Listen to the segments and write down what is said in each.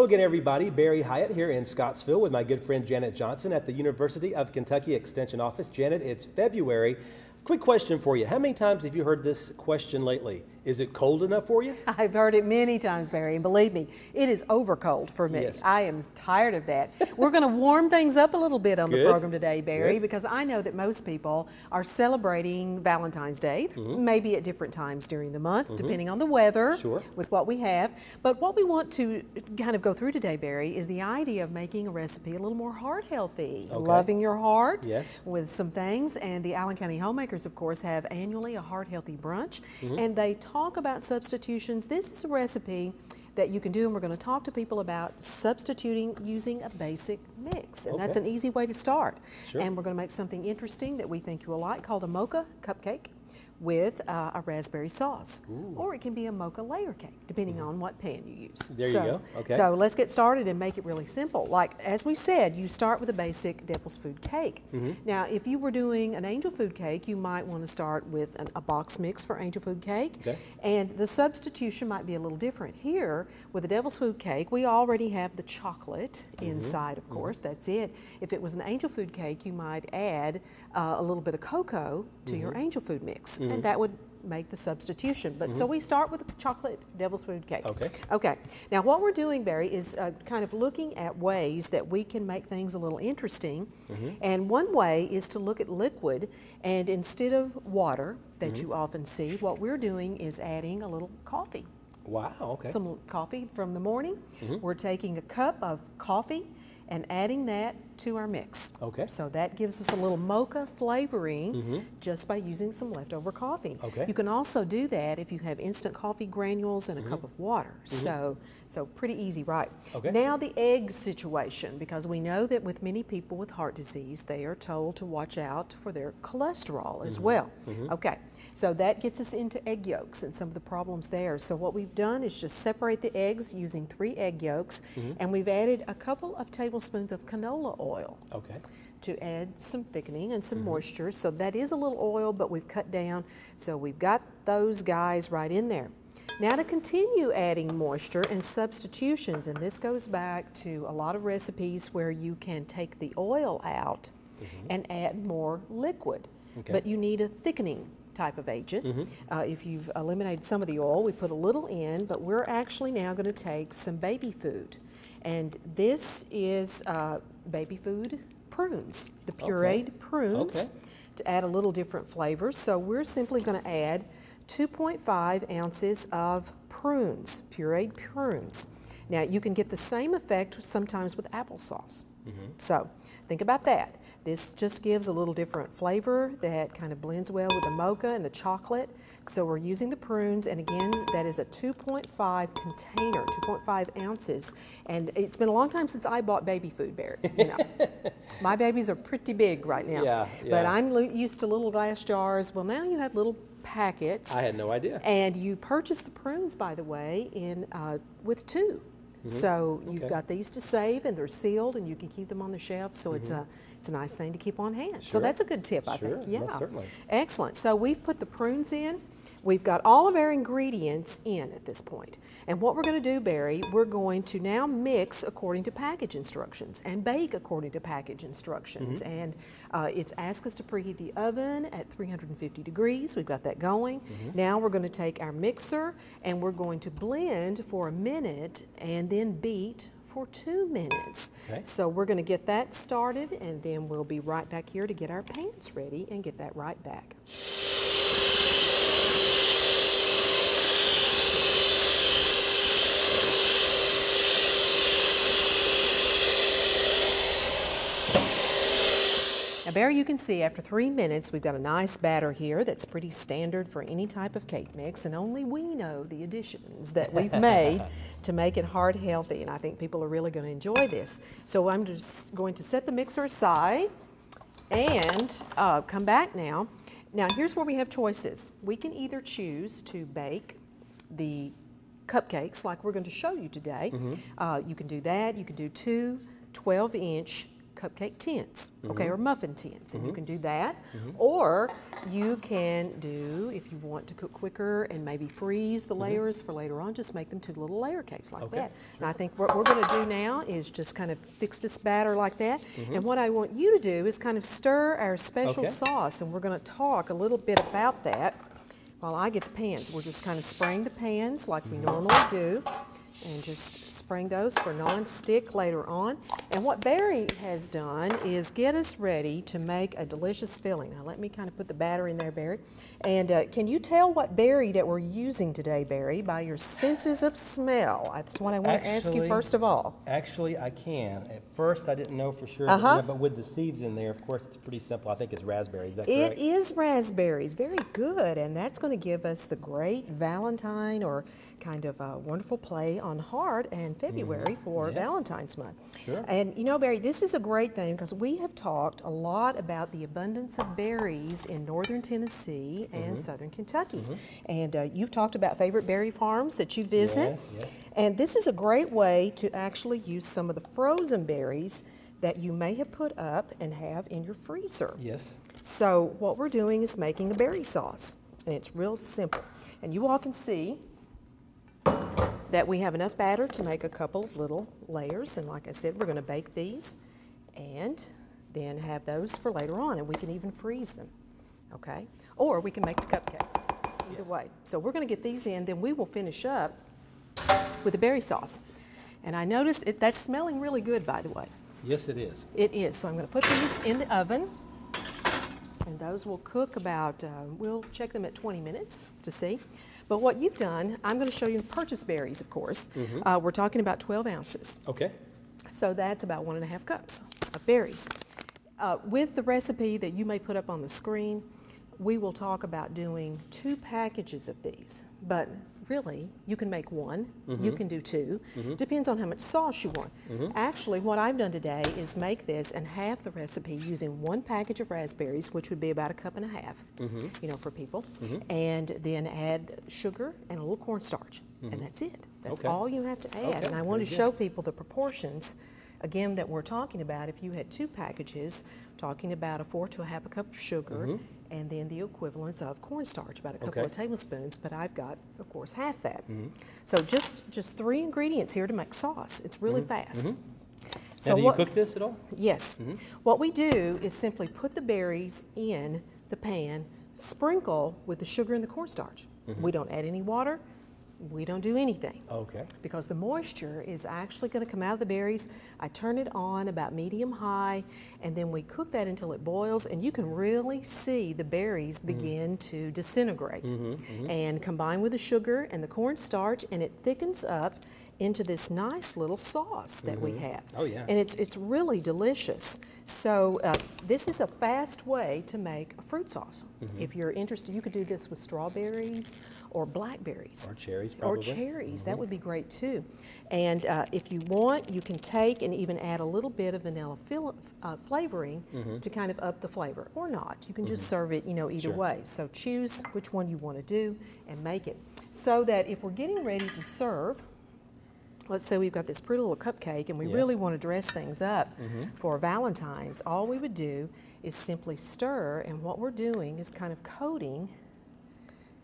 Hello again, everybody. Barry Hyatt here in Scottsville with my good friend Janet Johnson at the University of Kentucky Extension Office. Janet, it's February. Quick question for you. How many times have you heard this question lately? Is it cold enough for you? I've heard it many times, Barry, and believe me, it is over cold for me. Yes. I am tired of that. We're going to warm things up a little bit on the program today, Barry, because I know that most people are celebrating Valentine's Day, maybe at different times during the month, depending on the weather, with what we have. But what we want to kind of go through today, Barry, is the idea of making a recipe a little more heart healthy, loving your heart with some things. And the Allen County Homemakers, of course, have annually a heart healthy brunch, and they talk about substitutions. This is a recipe that you can do, and we're going to talk to people about substituting using a basic mix, and that's an easy way to start. And we're going to make something interesting that we think you will like called a mocha cupcake with a raspberry sauce. Or it can be a mocha layer cake, depending on what pan you use. There you go. Okay. So let's get started and make it really simple. Like, as we said, you start with a basic devil's food cake. Now, if you were doing an angel food cake, you might want to start with a box mix for angel food cake. And the substitution might be a little different. Here, with a devil's food cake, we already have the chocolate inside, of course. That's it. If it was an angel food cake, you might add a little bit of cocoa to your angel food mix. And that would make the substitution. But so we start with a chocolate devil's food cake. Okay. Now what we're doing, Barry, is kind of looking at ways that we can make things a little interesting. And one way is to look at liquid, and instead of water that you often see, what we're doing is adding a little coffee. Wow, okay. Some coffee from the morning. We're taking a cup of coffee and adding that to our mix. So that gives us a little mocha flavoring just by using some leftover coffee. You can also do that if you have instant coffee granules and a cup of water. So pretty easy, right? Now the egg situation, because we know that with many people with heart disease, they are told to watch out for their cholesterol as well. So that gets us into egg yolks and some of the problems there. So what we've done is just separate the eggs using 3 egg yolks, and we've added a couple of tablespoons of canola oil to add some thickening and some moisture. So that is a little oil, but we've cut down. So we've got those guys right in there. Now to continue adding moisture and substitutions, and this goes back to a lot of recipes where you can take the oil out and add more liquid, but you need a thickening type of agent. If you've eliminated some of the oil, we put a little in, but we're actually now going to take some baby food. And this is baby food prunes, the pureed prunes, to add a little different flavors. So we're simply going to add 2.5 ounces of prunes, pureed prunes. Now you can get the same effect sometimes with applesauce. So think about that. This just gives a little different flavor that kind of blends well with the mocha and the chocolate. So we're using the prunes, and again, that is a 2.5 container, 2.5 ounces. And it's been a long time since I bought baby food, Barry. You know. My babies are pretty big right now. But I'm used to little glass jars. Well, now you have little packets. I had no idea. And you purchase the prunes, by the way, in with 2. So you've got these to save, and they're sealed, and you can keep them on the shelf. So it's a nice thing to keep on hand. So that's a good tip, I think. Most certainly. Excellent. So we've put the prunes in. We've got all of our ingredients in at this point. And what we're going to do, Barry, we're going to now mix according to package instructions and bake according to package instructions. And it's asked us to preheat the oven at 350 degrees. We've got that going. Now we're going to take our mixer and we're going to blend for a minute and then beat for 2 minutes. So we're going to get that started, and then we'll be right back here to get our pans ready and get that right back. Now, Barry, you can see after 3 minutes, we've got a nice batter here that's pretty standard for any type of cake mix, and only we know the additions that we've made to make it heart healthy, and I think people are really going to enjoy this. So I'm just going to set the mixer aside and come back now. Now, here's where we have choices. We can either choose to bake the cupcakes like we're going to show you today. You can do that. You can do 2 12-inch cupcake tins, okay, or muffin tins, and you can do that. Or you can do, if you want to cook quicker and maybe freeze the layers for later on, just make them 2 little layer cakes like that. And I think what we're going to do now is just kind of fix this batter like that. And what I want you to do is kind of stir our special sauce, and we're going to talk a little bit about that while I get the pans. We're just kind of spraying the pans like we normally do, and just spraying those for non-stick later on. And what Barry has done is get us ready to make a delicious filling. Now let me kind of put the batter in there, Barry. And can you tell what berry that we're using today, Barry, by your senses of smell? That's what I want to ask you first of all. Actually, I can. At first, I didn't know for sure, but with the seeds in there, of course, it's pretty simple. I think it's raspberries. Is that correct? It is raspberries. Very good. And that's going to give us the great Valentine, or kind of a wonderful play on heart and February for Valentine's month. Sure. And you know, Barry, this is a great thing because we have talked a lot about the abundance of berries in northern Tennessee and southern Kentucky. And you've talked about favorite berry farms that you visit. Yes. And this is a great way to actually use some of the frozen berries that you may have put up and have in your freezer. Yes. So what we're doing is making a berry sauce, and it's real simple. And you all can see that we have enough batter to make a couple of little layers, and like I said, we're going to bake these and then have those for later on, and we can even freeze them, okay? Or we can make the cupcakes, either way. So we're going to get these in, then we will finish up with the berry sauce. And I noticed that's smelling really good, by the way. Yes, it is. It is. So I'm going to put these in the oven, and those will cook about, we'll check them at 20 minutes to see. But what you've done, I'm going to show you purchased berries, of course. We're talking about 12 ounces. Okay. So that's about 1.5 cups of berries. With the recipe that you may put up on the screen, we will talk about doing 2 packages of these. But really, you can make 1, you can do 2. Depends on how much sauce you want. Actually, what I've done today is make this and half the recipe using 1 package of raspberries, which would be about 1.5 cups, you know, for people, and then add sugar and a little cornstarch, and that's it. That's all you have to add. And I want to show people the proportions, again, that we're talking about. If you had 2 packages, talking about a 4 to 1/2 cup of sugar, and then the equivalence of cornstarch, about a couple of tablespoons, but I've got, of course, half that. So just 3 ingredients here to make sauce. It's really fast. So now, do you cook this at all? Yes. What we do is simply put the berries in the pan, sprinkle with the sugar and the cornstarch. We don't add any water. We don't do anything. Okay. Because the moisture is actually going to come out of the berries. I turn it on about medium-high, and then we cook that until it boils, and you can really see the berries begin to disintegrate and combine with the sugar and the cornstarch, and it thickens up into this nice little sauce that we have. Oh, yeah. And it's really delicious. So this is a fast way to make a fruit sauce. If you're interested, you could do this with strawberries or blackberries. Or cherries, probably. Or cherries. That would be great, too. And if you want, you can take and even add a little bit of vanilla flavoring to kind of up the flavor, or not. You can just serve it, you know, either way. So choose which one you want to do and make it. So that if we're getting ready to serve, let's say we've got this pretty little cupcake and we really want to dress things up for Valentine's, all we would do is simply stir, and what we're doing is kind of coating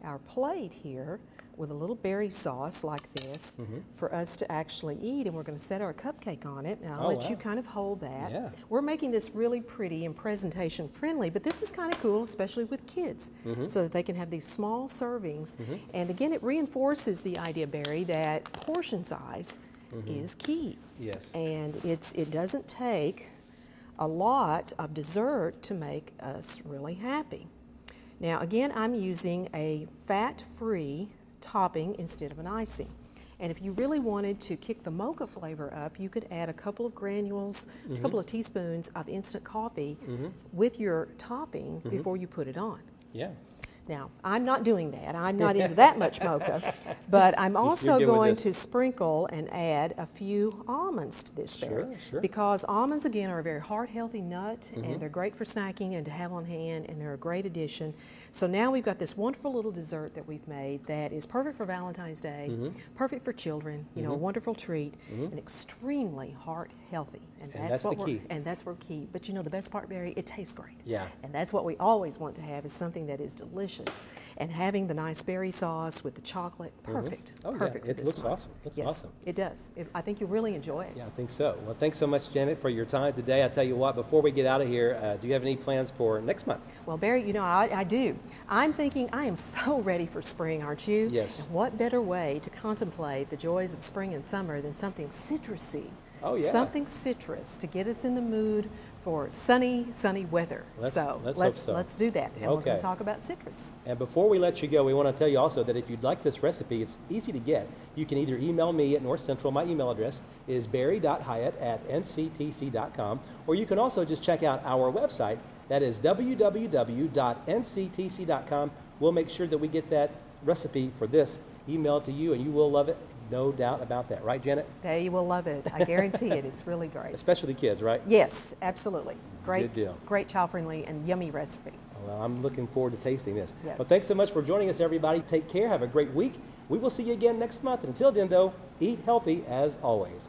our plate here with a little berry sauce like this for us to actually eat, and we're going to set our cupcake on it, and I'll let you kind of hold that. Yeah. We're making this really pretty and presentation friendly, but this is kind of cool, especially with kids, so that they can have these small servings. And again, it reinforces the idea, Barry, that portion size is key. Yes. And it doesn't take a lot of dessert to make us really happy. Now, again, I'm using a fat-free topping instead of an icing. And if you really wanted to kick the mocha flavor up, you could add a couple of granules, a couple of teaspoons of instant coffee with your topping before you put it on. Yeah. Now, I'm not doing that. I'm not into that much mocha, but I'm also going to sprinkle and add a few almonds to this, Barry. Sure. Because almonds, again, are a very heart-healthy nut, and they're great for snacking and to have on hand, and they're a great addition. So now we've got this wonderful little dessert that we've made that is perfect for Valentine's Day, perfect for children, you know, a wonderful treat, and extremely heart-healthy. And that's what the key. And that's what we're key. But you know, the best part, Barry, it tastes great. Yeah. And that's what we always want to have, is something that is delicious. And having the nice berry sauce with the chocolate, perfect. Oh, perfect yeah. for It this looks one. awesome. Looks yes, awesome. It does. I think you'll really enjoy it. Yeah, I think so. Well, thanks so much, Janet, for your time today. I tell you what, before we get out of here, do you have any plans for next month? Well, Barry, you know, I do. I'm thinking I am so ready for spring, aren't you? Yes. And what better way to contemplate the joys of spring and summer than something citrusy? Oh, yeah. Something citrus to get us in the mood for sunny weather. Let's hope so. Let's do that. And we're going to talk about citrus. And before we let you go, we want to tell you also that if you'd like this recipe, it's easy to get. You can either email me at North Central. My email address is barry.hyatt@nctc.com, or you can also just check out our website. That is www.nctc.com. We'll make sure that we get that recipe for this emailed to you, and you will love it. No doubt about that. Right, Janet? They will love it. I guarantee it. It's really great. Especially the kids, right? Yes, absolutely. Great, Good deal. Great child-friendly and yummy recipe. Well, I'm looking forward to tasting this. Yes. Well, thanks so much for joining us, everybody. Take care. Have a great week. We will see you again next month. Until then, though, eat healthy as always.